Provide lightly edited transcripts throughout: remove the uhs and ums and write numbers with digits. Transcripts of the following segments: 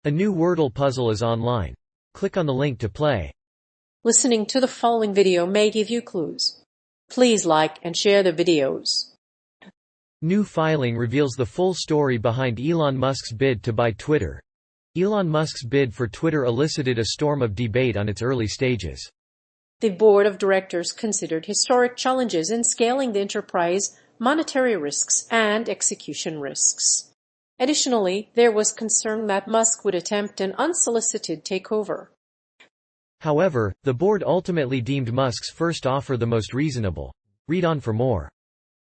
A new Wordle puzzle is online. Click on the link to play. Listening to the following video may give you clues. Please like and share the videos. New filing reveals the full story behind Elon Musk's bid to buy Twitter. Elon Musk's bid for Twitter elicited a storm of debate on its early stages. The board of directors considered historic challenges in scaling the enterprise, monetary risks, and execution risks. Additionally, there was concern that Musk would attempt an unsolicited takeover. However, the board ultimately deemed Musk's first offer the most reasonable. Read on for more.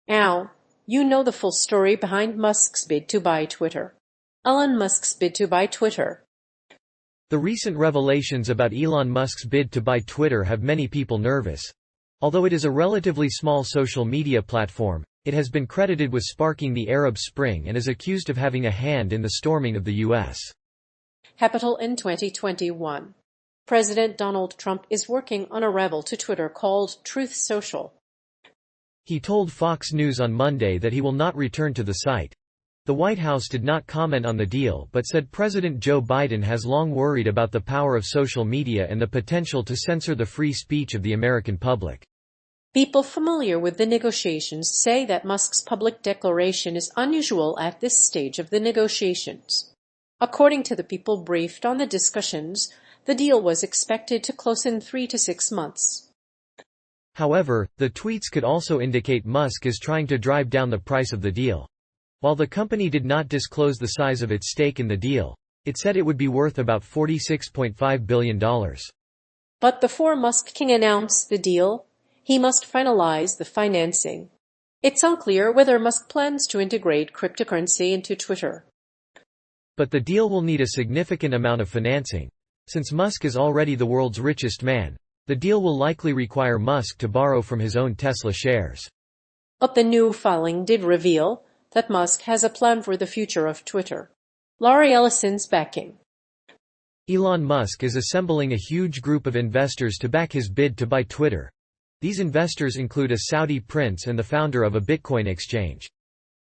Now, you know the full story behind Musk's bid to buy Twitter. Elon Musk's bid to buy Twitter. The recent revelations about Elon Musk's bid to buy Twitter have many people nervous. Although it is a relatively small social media platform, it has been credited with sparking the Arab Spring and is accused of having a hand in the storming of the U.S. Capitol in 2021. President Donald Trump is working on a rival to Twitter called Truth Social. He told Fox News on Monday that he will not return to the site. The White House did not comment on the deal but said President Joe Biden has long worried about the power of social media and the potential to censor the free speech of the American public. People familiar with the negotiations say that Musk's public declaration is unusual at this stage of the negotiations. According to the people briefed on the discussions, the deal was expected to close in 3 to 6 months. However, the tweets could also indicate Musk is trying to drive down the price of the deal. While the company did not disclose the size of its stake in the deal, it said it would be worth about $46.5 billion. But before Musk can announce the deal, he must finalize the financing. It's unclear whether Musk plans to integrate cryptocurrency into Twitter. But the deal will need a significant amount of financing. Since Musk is already the world's richest man, the deal will likely require Musk to borrow from his own Tesla shares. But the new filing did reveal that Musk has a plan for the future of Twitter. Ellison's backing. Elon Musk is assembling a huge group of investors to back his bid to buy Twitter. These investors include a Saudi prince and the founder of a Bitcoin exchange.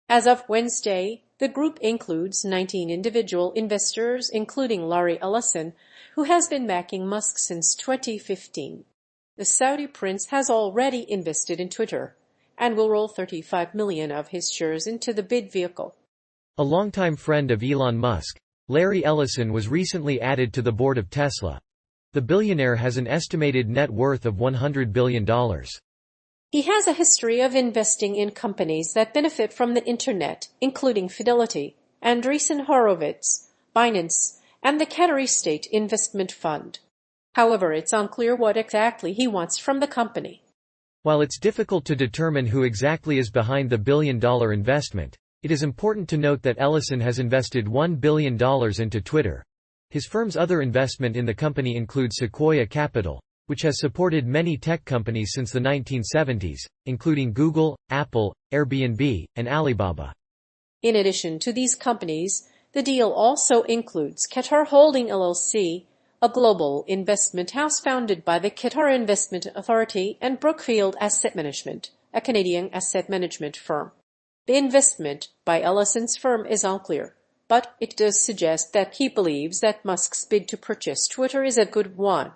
As of Wednesday, the group includes 19 individual investors, including Ellison, who has been backing Musk since 2015. The Saudi prince has already invested in Twitter and will roll 35 million of his shares into the bid vehicle. A longtime friend of Elon Musk, Ellison, was recently added to the board of Tesla. The billionaire has an estimated net worth of $100 billion. He has a history of investing in companies that benefit from the internet, including Fidelity, Andreessen Horowitz, Binance, and the Qatari State Investment Fund. However, it's unclear what exactly he wants from the company. While it's difficult to determine who exactly is behind the billion-dollar investment, it is important to note that Ellison has invested $1 billion into Twitter. His firm's other investment in the company includes Sequoia Capital, which has supported many tech companies since the 1970s, including Google, Apple, Airbnb, and Alibaba. In addition to these companies, the deal also includes Qatar Holding LLC, a global investment house founded by the Qatar Investment Authority, and Brookfield Asset Management, a Canadian asset management firm. The investment by Ellison's firm is unclear, but it does suggest that he believes that Musk's bid to purchase Twitter is a good one.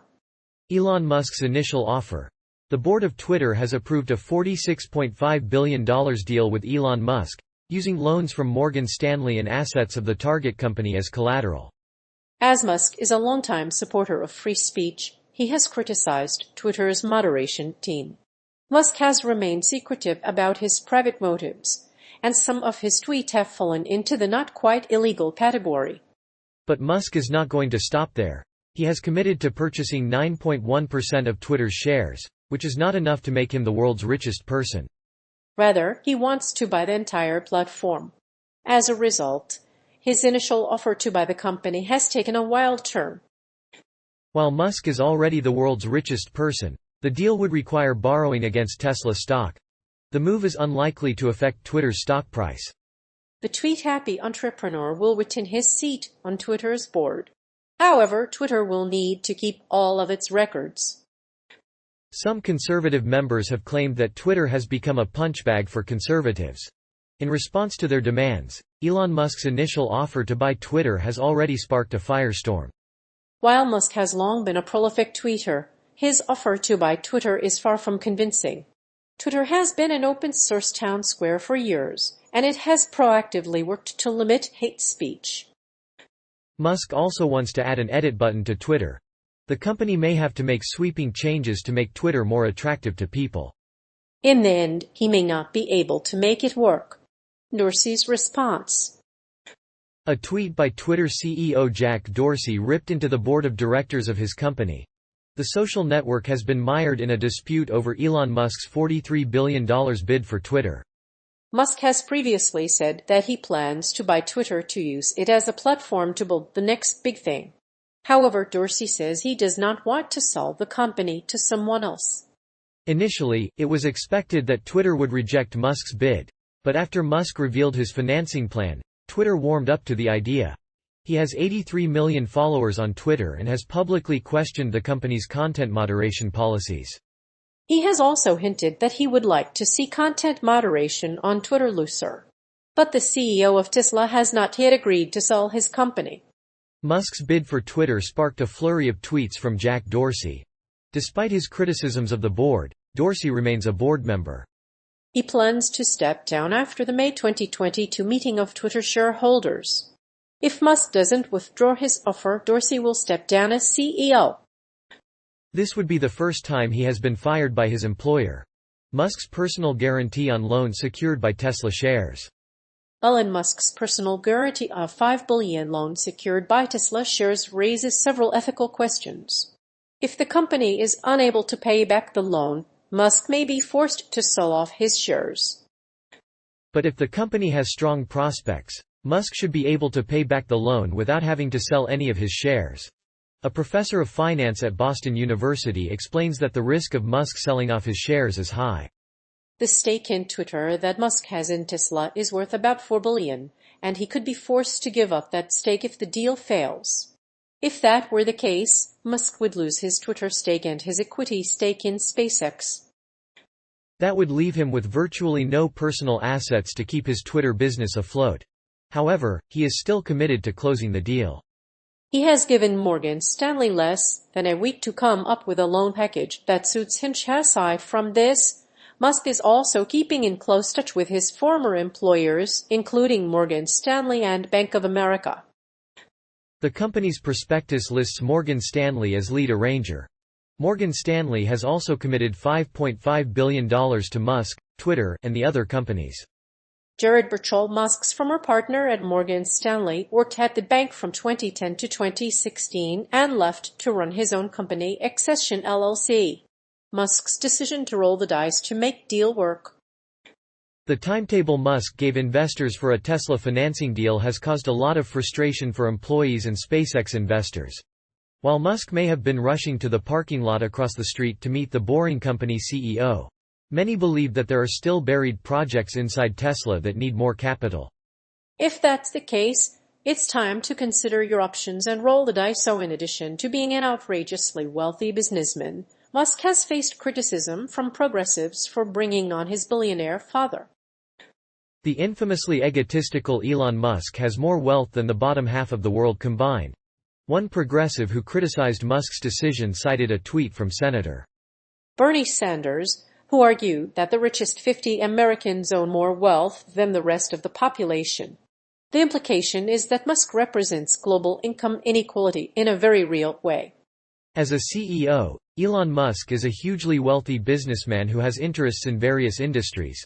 Elon Musk's initial offer. The board of Twitter has approved a $46.5 billion deal with Elon Musk, using loans from Morgan Stanley and assets of the target company as collateral. As Musk is a longtime supporter of free speech, he has criticized Twitter's moderation team. Musk has remained secretive about his private motives, and some of his tweets have fallen into the not quite illegal category. But Musk is not going to stop there. He has committed to purchasing 9.1% of Twitter's shares, which is not enough to make him the world's richest person. Rather, he wants to buy the entire platform. As a result, his initial offer to buy the company has taken a wild turn. While Musk is already the world's richest person, the deal would require borrowing against Tesla stock. The move is unlikely to affect Twitter's stock price. The tweet-happy entrepreneur will retain his seat on Twitter's board. However, Twitter will need to keep all of its records. Some conservative members have claimed that Twitter has become a punchbag for conservatives. In response to their demands, Elon Musk's initial offer to buy Twitter has already sparked a firestorm. While Musk has long been a prolific tweeter, his offer to buy Twitter is far from convincing. Twitter has been an open-source town square for years, and it has proactively worked to limit hate speech. Musk also wants to add an edit button to Twitter. The company may have to make sweeping changes to make Twitter more attractive to people. In the end, he may not be able to make it work. Dorsey's response. A tweet by Twitter CEO Jack Dorsey ripped into the board of directors of his company. The social network has been mired in a dispute over Elon Musk's $43 billion bid for Twitter. Musk has previously said that he plans to buy Twitter to use it as a platform to build the next big thing. However, Dorsey says he does not want to sell the company to someone else. Initially, it was expected that Twitter would reject Musk's bid. But after Musk revealed his financing plan, Twitter warmed up to the idea. He has 83 million followers on Twitter and has publicly questioned the company's content moderation policies. He has also hinted that he would like to see content moderation on Twitter looser. But the CEO of Tesla has not yet agreed to sell his company. Musk's bid for Twitter sparked a flurry of tweets from Jack Dorsey. Despite his criticisms of the board, Dorsey remains a board member. He plans to step down after the May 2022 meeting of Twitter shareholders. If Musk doesn't withdraw his offer, Dorsey will step down as CEO. This would be the first time he has been fired by his employer. Musk's personal guarantee on loan secured by Tesla shares. Elon Musk's personal guarantee of $5 billion loan secured by Tesla shares raises several ethical questions. If the company is unable to pay back the loan, Musk may be forced to sell off his shares. But if the company has strong prospects, Musk should be able to pay back the loan without having to sell any of his shares. A professor of finance at Boston University explains that the risk of Musk selling off his shares is high. The stake in Twitter that Musk has in Tesla is worth about $4 billion, and he could be forced to give up that stake if the deal fails. If that were the case, Musk would lose his Twitter stake and his equity stake in SpaceX. That would leave him with virtually no personal assets to keep his Twitter business afloat. However, he is still committed to closing the deal. He has given Morgan Stanley less than a week to come up with a loan package that suits him. Aside from this, Musk is also keeping in close touch with his former employers, including Morgan Stanley and Bank of America. The company's prospectus lists Morgan Stanley as lead arranger. Morgan Stanley has also committed $5.5 billion to Musk, Twitter, and the other companies. Jared Birchall, Musk's former partner at Morgan Stanley, worked at the bank from 2010 to 2016 and left to run his own company, Accession LLC. Musk's decision to roll the dice to make deal work. The timetable Musk gave investors for a Tesla financing deal has caused a lot of frustration for employees and SpaceX investors. While Musk may have been rushing to the parking lot across the street to meet the Boring Company CEO, many believe that there are still buried projects inside Tesla that need more capital. If that's the case, it's time to consider your options and roll the dice. So in addition to being an outrageously wealthy businessman, Musk has faced criticism from progressives for bringing on his billionaire father. The infamously egotistical Elon Musk has more wealth than the bottom half of the world combined. One progressive who criticized Musk's decision cited a tweet from Senator Bernie Sanders, who argued that the richest 50 Americans own more wealth than the rest of the population. The implication is that Musk represents global income inequality in a very real way. As a CEO, Elon Musk is a hugely wealthy businessman who has interests in various industries.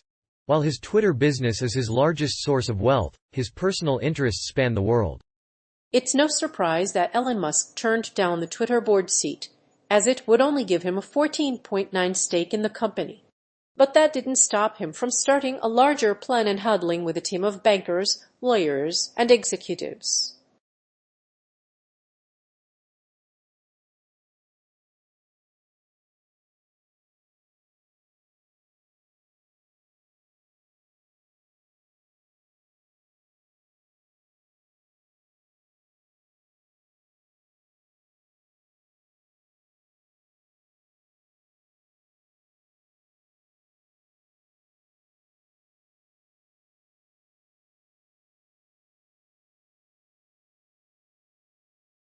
While his Twitter business is his largest source of wealth, his personal interests span the world. It's no surprise that Elon Musk turned down the Twitter board seat, as it would only give him a 14.9% stake in the company. But that didn't stop him from starting a larger plan and huddling with a team of bankers, lawyers, and executives.